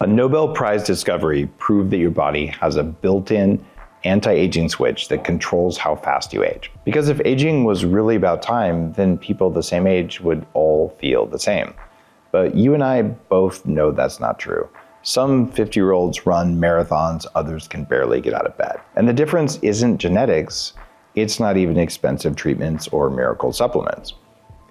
A Nobel Prize discovery proved that your body has a built-in anti-aging switch that controls how fast you age. Because if aging was really about time, then people the same age would all feel the same. But you and I both know that's not true. Some 50-year-olds run marathons, others can barely get out of bed. And the difference isn't genetics, it's not even expensive treatments or miracle supplements.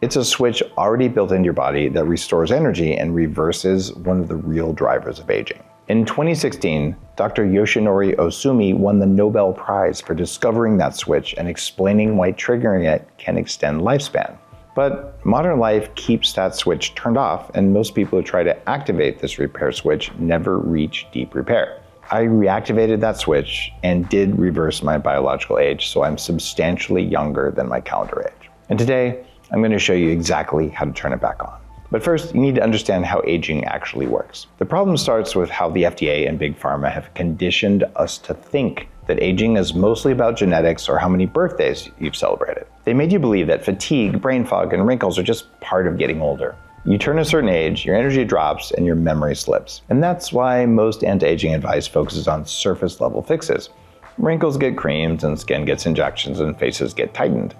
It's a switch already built into your body that restores energy and reverses one of the real drivers of aging. In 2016, Dr. Yoshinori Ohsumi won the Nobel Prize for discovering that switch and explaining why triggering it can extend lifespan. But modern life keeps that switch turned off, and most people who try to activate this repair switch never reach deep repair. I reactivated that switch and did reverse my biological age, so I'm substantially younger than my calendar age. And today, I'm going to show you exactly how to turn it back on. But first, you need to understand how aging actually works. The problem starts with how the FDA and Big Pharma have conditioned us to think that aging is mostly about genetics or how many birthdays you've celebrated. They made you believe that fatigue, brain fog, and wrinkles are just part of getting older. You turn a certain age, your energy drops, and your memory slips. And that's why most anti-aging advice focuses on surface-level fixes. Wrinkles get creams, and skin gets injections, and faces get tightened.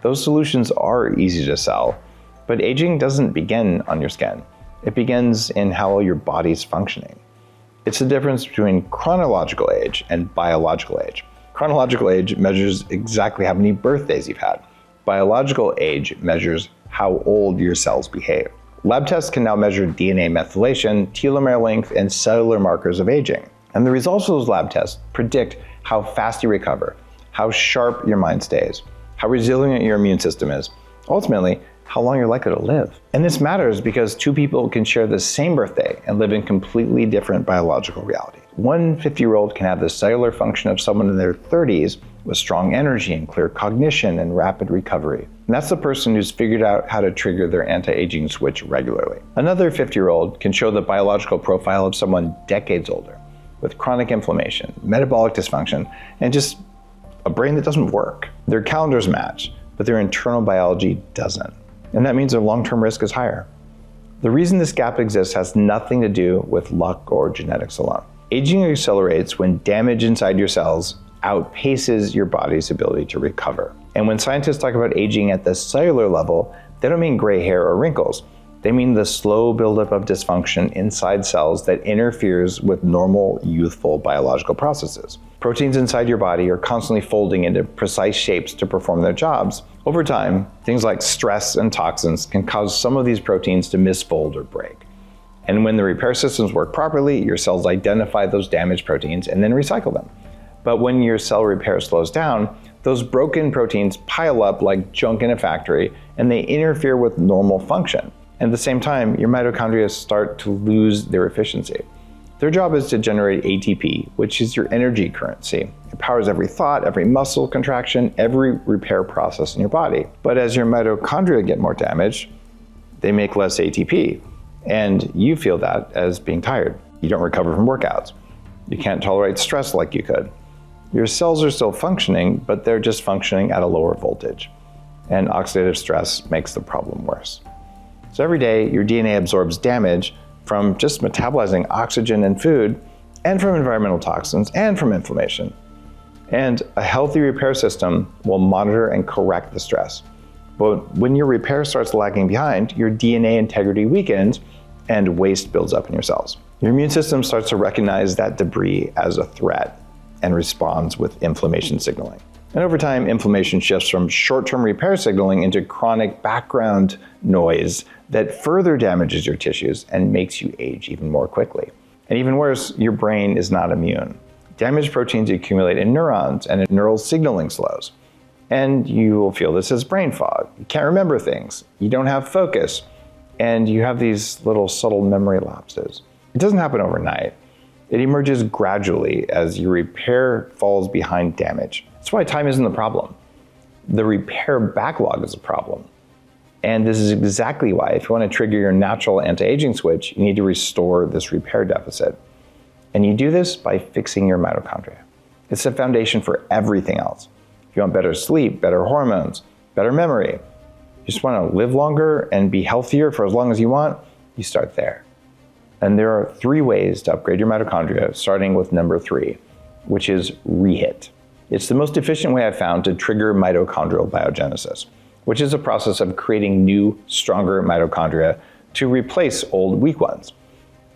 Those solutions are easy to sell, but aging doesn't begin on your skin. It begins in how your body's functioning. It's the difference between chronological age and biological age. Chronological age measures exactly how many birthdays you've had. Biological age measures how old your cells behave. Lab tests can now measure DNA methylation, telomere length, and cellular markers of aging. And the results of those lab tests predict how fast you recover, how sharp your mind stays, how resilient your immune system is, ultimately, how long you're likely to live. And this matters because two people can share the same birthday and live in completely different biological reality. One 50-year-old can have the cellular function of someone in their 30s with strong energy and clear cognition and rapid recovery. And that's the person who's figured out how to trigger their anti-aging switch regularly. Another 50-year-old can show the biological profile of someone decades older with chronic inflammation, metabolic dysfunction, and just a brain that doesn't work. Their calendars match, but their internal biology doesn't. And that means their long-term risk is higher. The reason this gap exists has nothing to do with luck or genetics alone. Aging accelerates when damage inside your cells outpaces your body's ability to recover. And when scientists talk about aging at the cellular level, they don't mean gray hair or wrinkles. They mean the slow buildup of dysfunction inside cells that interferes with normal, youthful biological processes. Proteins inside your body are constantly folding into precise shapes to perform their jobs. Over time, things like stress and toxins can cause some of these proteins to misfold or break. And when the repair systems work properly, your cells identify those damaged proteins and then recycle them. But when your cell repair slows down, those broken proteins pile up like junk in a factory, and they interfere with normal function. At the same time, your mitochondria start to lose their efficiency. Their job is to generate ATP, which is your energy currency. It powers every thought, every muscle contraction, every repair process in your body. But as your mitochondria get more damaged, they make less ATP. And you feel that as being tired. You don't recover from workouts. You can't tolerate stress like you could. Your cells are still functioning, but they're just functioning at a lower voltage. And oxidative stress makes the problem worse. So every day, your DNA absorbs damage from just metabolizing oxygen and food, and from environmental toxins, and from inflammation. And a healthy repair system will monitor and correct the stress. But when your repair starts lagging behind, your DNA integrity weakens and waste builds up in your cells. Your immune system starts to recognize that debris as a threat and responds with inflammation signaling. And over time, inflammation shifts from short-term repair signaling into chronic background noise that further damages your tissues and makes you age even more quickly. And even worse, your brain is not immune. Damaged proteins accumulate in neurons and neural signaling slows. And you will feel this as brain fog. You can't remember things, you don't have focus, and you have these little subtle memory lapses. It doesn't happen overnight. It emerges gradually as your repair falls behind damage. That's why time isn't the problem. The repair backlog is a problem. And this is exactly why, if you want to trigger your natural anti-aging switch, you need to restore this repair deficit. And you do this by fixing your mitochondria. It's the foundation for everything else. If you want better sleep, better hormones, better memory, you just want to live longer and be healthier for as long as you want, you start there. And there are 3 ways to upgrade your mitochondria, starting with number 3, which is reHIT. It's the most efficient way I've found to trigger mitochondrial biogenesis, which is a process of creating new, stronger mitochondria to replace old, weak ones.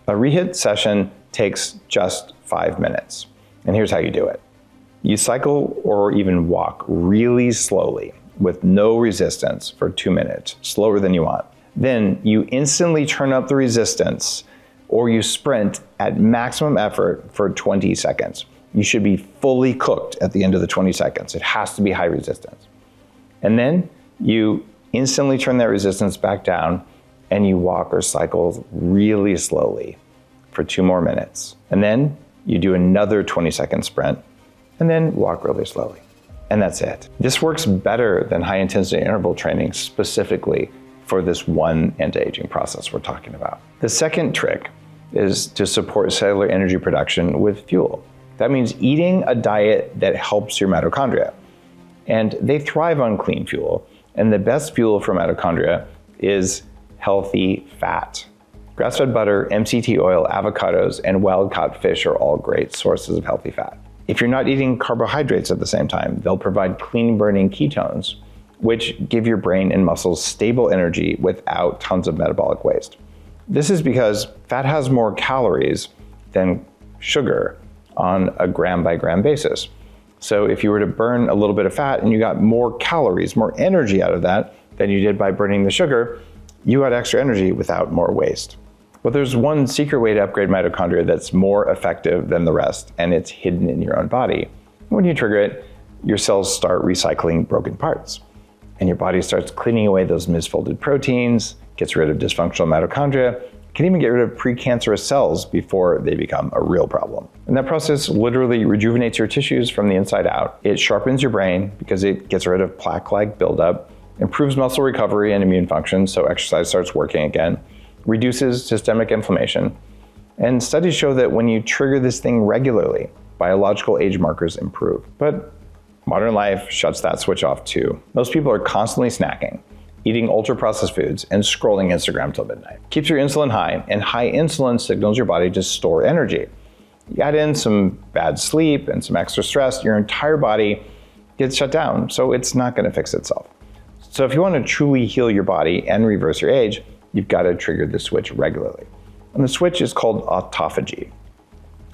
A reHIT session takes just 5 minutes. And here's how you do it. You cycle or even walk really slowly with no resistance for 2 minutes, slower than you want. Then you instantly turn up the resistance, or you sprint at maximum effort for 20 seconds. You should be fully cooked at the end of the 20 seconds. It has to be high resistance. And then you instantly turn that resistance back down and you walk or cycle really slowly for 2 more minutes. And then you do another 20-second sprint and then walk really slowly. And that's it. This works better than high-intensity interval training specifically for this one anti-aging process we're talking about. The second trick is to support cellular energy production with fuel. That means eating a diet that helps your mitochondria. And they thrive on clean fuel. And the best fuel for mitochondria is healthy fat. Grass-fed butter, MCT oil, avocados, and wild-caught fish are all great sources of healthy fat. If you're not eating carbohydrates at the same time, they'll provide clean-burning ketones, which give your brain and muscles stable energy without tons of metabolic waste. This is because fat has more calories than sugar on a gram-by-gram basis. So if you were to burn a little bit of fat and you got more calories, more energy out of that than you did by burning the sugar, you got extra energy without more waste. But there's one secret way to upgrade mitochondria that's more effective than the rest, and it's hidden in your own body. When you trigger it, your cells start recycling broken parts, and your body starts cleaning away those misfolded proteins, gets rid of dysfunctional mitochondria, can even get rid of precancerous cells before they become a real problem. And that process literally rejuvenates your tissues from the inside out. It sharpens your brain because it gets rid of plaque-like buildup, improves muscle recovery and immune function so exercise starts working again, reduces systemic inflammation. And studies show that when you trigger this thing regularly, biological age markers improve. But modern life shuts that switch off too. Most people are constantly snacking, eating ultra-processed foods, and scrolling Instagram till midnight. Keeps your insulin high, and high insulin signals your body to store energy. You add in some bad sleep and some extra stress, your entire body gets shut down, so it's not gonna fix itself. So if you wanna truly heal your body and reverse your age, you've gotta trigger the switch regularly. And the switch is called autophagy.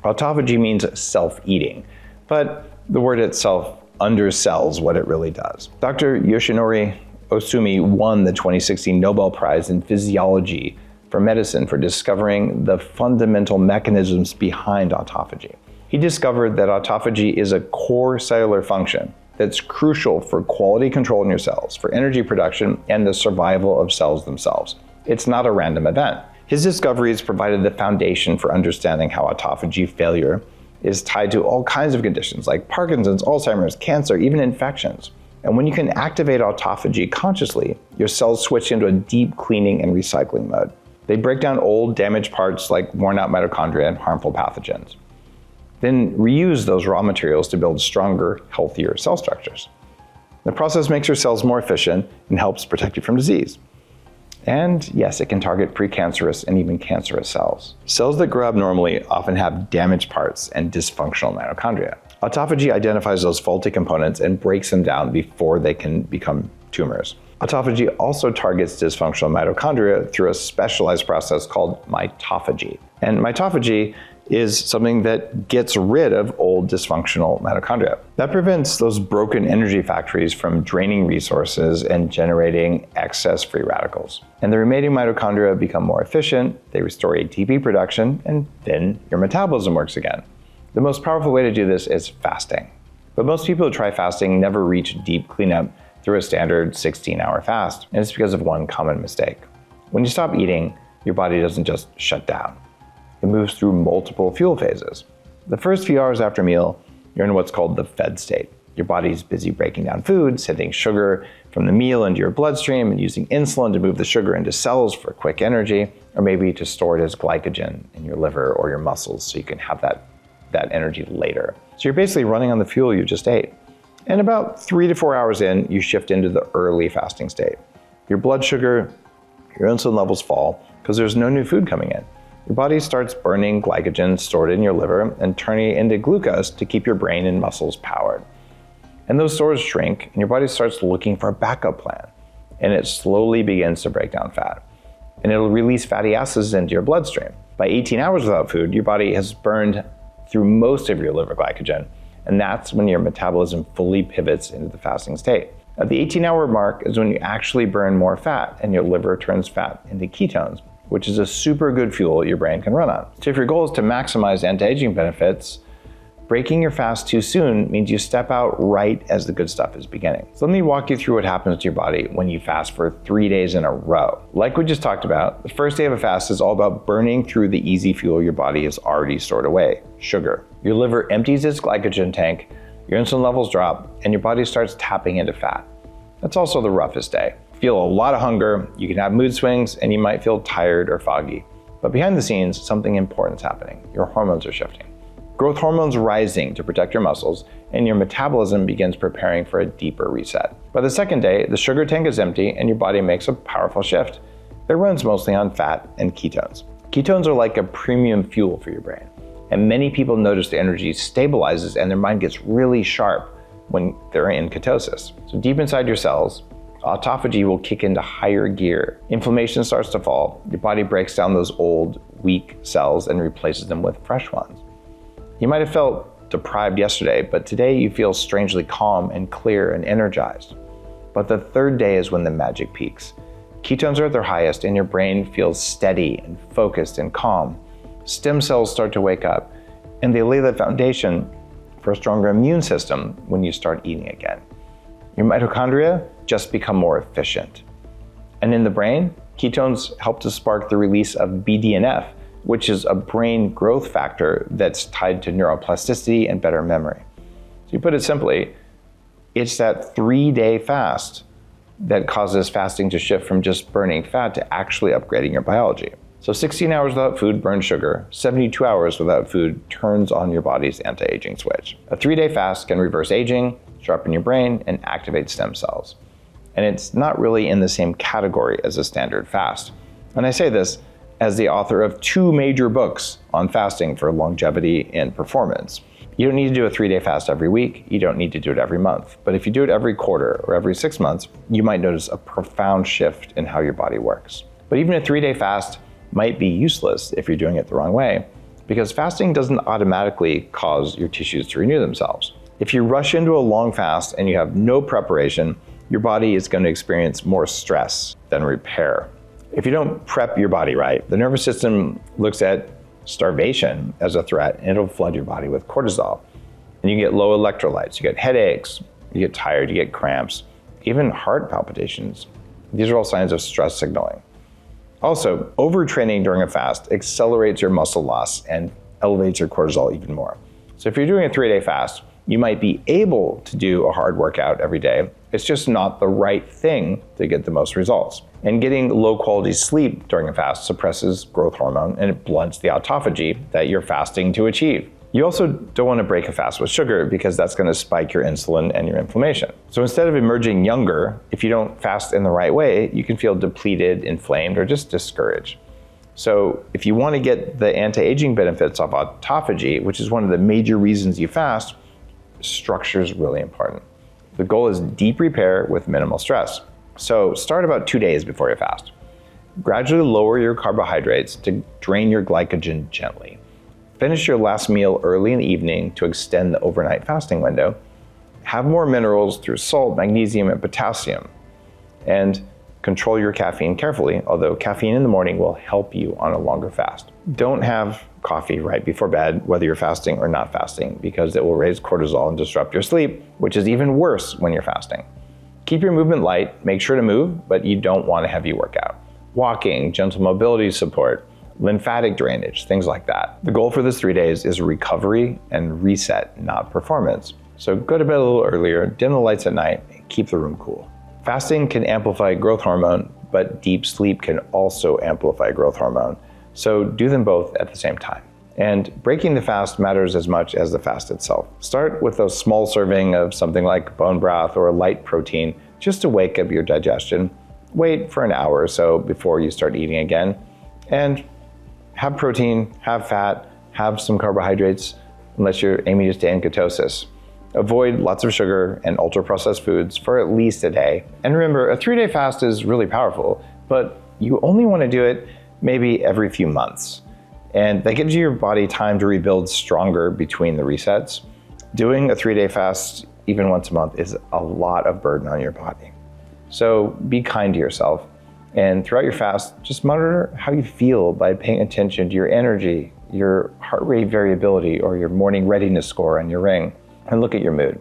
Autophagy means self-eating, but the word itself undersells what it really does. Dr. Yoshinori Ohsumi won the 2016 Nobel Prize in Physiology for Medicine for discovering the fundamental mechanisms behind autophagy. He discovered that autophagy is a core cellular function that's crucial for quality control in your cells, for energy production, and the survival of cells themselves. It's not a random event. His discoveries provided the foundation for understanding how autophagy failure is tied to all kinds of conditions like Parkinson's, Alzheimer's, cancer, even infections. And when you can activate autophagy consciously, your cells switch into a deep cleaning and recycling mode. They break down old, damaged parts like worn out mitochondria and harmful pathogens. Then reuse those raw materials to build stronger, healthier cell structures. The process makes your cells more efficient and helps protect you from disease. And yes, it can target precancerous and even cancerous cells. Cells that grow abnormally often have damaged parts and dysfunctional mitochondria. Autophagy identifies those faulty components and breaks them down before they can become tumors. Autophagy also targets dysfunctional mitochondria through a specialized process called mitophagy. And mitophagy is something that gets rid of old dysfunctional mitochondria. That prevents those broken energy factories from draining resources and generating excess free radicals. And the remaining mitochondria become more efficient, they restore ATP production, and then your metabolism works again. The most powerful way to do this is fasting. But most people who try fasting never reach deep cleanup through a standard 16-hour fast, and it's because of one common mistake. When you stop eating, your body doesn't just shut down. It moves through multiple fuel phases. The first few hours after a meal, you're in what's called the fed state. Your body's busy breaking down food, sending sugar from the meal into your bloodstream and using insulin to move the sugar into cells for quick energy, or maybe to store it as glycogen in your liver or your muscles so you can have that energy later. So you're basically running on the fuel you just ate. And about 3 to 4 hours in, you shift into the early fasting state. Your blood sugar, your insulin levels fall because there's no new food coming in. your body starts burning glycogen stored in your liver and turning it into glucose to keep your brain and muscles powered. And those stores shrink, and your body starts looking for a backup plan. And it slowly begins to break down fat. And it'll release fatty acids into your bloodstream. By 18 hours without food, your body has burned through most of your liver glycogen, and that's when your metabolism fully pivots into the fasting state. At the 18-hour mark is when you actually burn more fat, and your liver turns fat into ketones, which is a super good fuel your brain can run on. So if your goal is to maximize anti-aging benefits, breaking your fast too soon means you step out right as the good stuff is beginning. So let me walk you through what happens to your body when you fast for 3 days in a row. Like we just talked about, the first day of a fast is all about burning through the easy fuel your body has already stored away, sugar. Your liver empties its glycogen tank, your insulin levels drop, and your body starts tapping into fat. That's also the roughest day. Feel a lot of hunger, you can have mood swings, and you might feel tired or foggy. But behind the scenes, something important is happening. Your hormones are shifting. Growth hormones rising to protect your muscles, and your metabolism begins preparing for a deeper reset. By the second day, the sugar tank is empty and your body makes a powerful shift. It runs mostly on fat and ketones. Ketones are like a premium fuel for your brain, and many people notice the energy stabilizes and their mind gets really sharp when they're in ketosis. So deep inside your cells, autophagy will kick into higher gear. Inflammation starts to fall. Your body breaks down those old, weak cells and replaces them with fresh ones. You might have felt deprived yesterday, but today you feel strangely calm and clear and energized. But the third day is when the magic peaks. Ketones are at their highest and your brain feels steady and focused and calm. Stem cells start to wake up, and they lay the foundation for a stronger immune system when you start eating again. Your mitochondria just become more efficient. And in the brain, ketones help to spark the release of BDNF, which is a brain growth factor that's tied to neuroplasticity and better memory. So you put it simply, it's that 3-day fast that causes fasting to shift from just burning fat to actually upgrading your biology. So 16 hours without food burns sugar, 72 hours without food turns on your body's anti-aging switch. A 3-day fast can reverse aging, sharpen your brain, and activate stem cells. And it's not really in the same category as a standard fast. And I say this as the author of 2 major books on fasting for longevity and performance. You don't need to do a 3-day fast every week. You don't need to do it every month. But if you do it every quarter or every 6 months, you might notice a profound shift in how your body works. But even a 3-day fast might be useless if you're doing it the wrong way, because fasting doesn't automatically cause your tissues to renew themselves. If you rush into a long fast and you have no preparation, your body is going to experience more stress than repair. If you don't prep your body right, the nervous system looks at starvation as a threat, and it'll flood your body with cortisol. And you get low electrolytes, you get headaches, you get tired, you get cramps, even heart palpitations. These are all signs of stress signaling. Also, overtraining during a fast accelerates your muscle loss and elevates your cortisol even more. So if you're doing a 3-day fast, you might be able to do a hard workout every day. It's just not the right thing to get the most results. And getting low quality sleep during a fast suppresses growth hormone and it blunts the autophagy that you're fasting to achieve. You also don't want to break a fast with sugar because that's going to spike your insulin and your inflammation. So instead of emerging younger, if you don't fast in the right way, you can feel depleted, inflamed, or just discouraged. So if you want to get the anti-aging benefits of autophagy, which is one of the major reasons you fast, structure is really important. The goal is deep repair with minimal stress. So start about 2 days before your fast. Gradually lower your carbohydrates to drain your glycogen gently. Finish your last meal early in the evening to extend the overnight fasting window. Have more minerals through salt, magnesium, and potassium. And control your caffeine carefully, although caffeine in the morning will help you on a longer fast. Don't have coffee right before bed, whether you're fasting or not fasting, because it will raise cortisol and disrupt your sleep, which is even worse when you're fasting. Keep your movement light, make sure to move, but you don't want a heavy workout. Walking, gentle mobility support, lymphatic drainage, things like that. The goal for this 3 days is recovery and reset, not performance. So go to bed a little earlier, dim the lights at night, and keep the room cool. Fasting can amplify growth hormone, but deep sleep can also amplify growth hormone. So do them both at the same time. And breaking the fast matters as much as the fast itself. Start with a small serving of something like bone broth or a light protein just to wake up your digestion. Wait for an hour or so before you start eating again. And have protein, have fat, have some carbohydrates, unless you're aiming to stay in ketosis. Avoid lots of sugar and ultra-processed foods for at least a day. And remember, a 3-day fast is really powerful, but you only want to do it maybe every few months. And that gives your body time to rebuild stronger between the resets. Doing a 3-day fast even once a month is a lot of burden on your body. So be kind to yourself. And throughout your fast, just monitor how you feel by paying attention to your energy, your heart rate variability, or your morning readiness score on your ring. And look at your mood.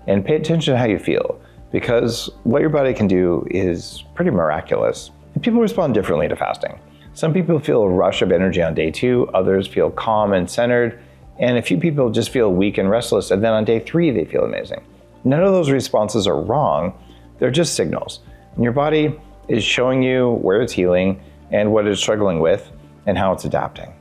And pay attention to how you feel, because what your body can do is pretty miraculous. And people respond differently to fasting. Some people feel a rush of energy on day 2, others feel calm and centered, and a few people just feel weak and restless, and then on day 3 they feel amazing. None of those responses are wrong, they're just signals. And your body is showing you where it's healing and what it's struggling with and how it's adapting.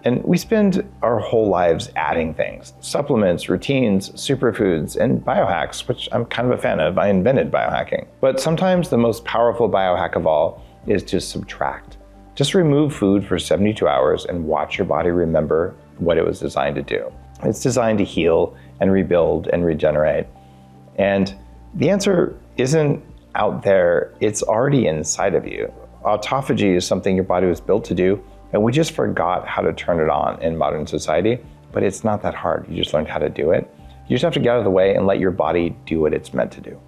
And we spend our whole lives adding things, supplements, routines, superfoods, and biohacks, which I'm kind of a fan of. I invented biohacking. But sometimes the most powerful biohack of all is to subtract. Just remove food for 72 hours and watch your body remember what it was designed to do. It's designed to heal and rebuild and regenerate. And the answer isn't out there, it's already inside of you. Autophagy is something your body was built to do, and we just forgot how to turn it on in modern society, but it's not that hard. You just learned how to do it. You just have to get out of the way and let your body do what it's meant to do.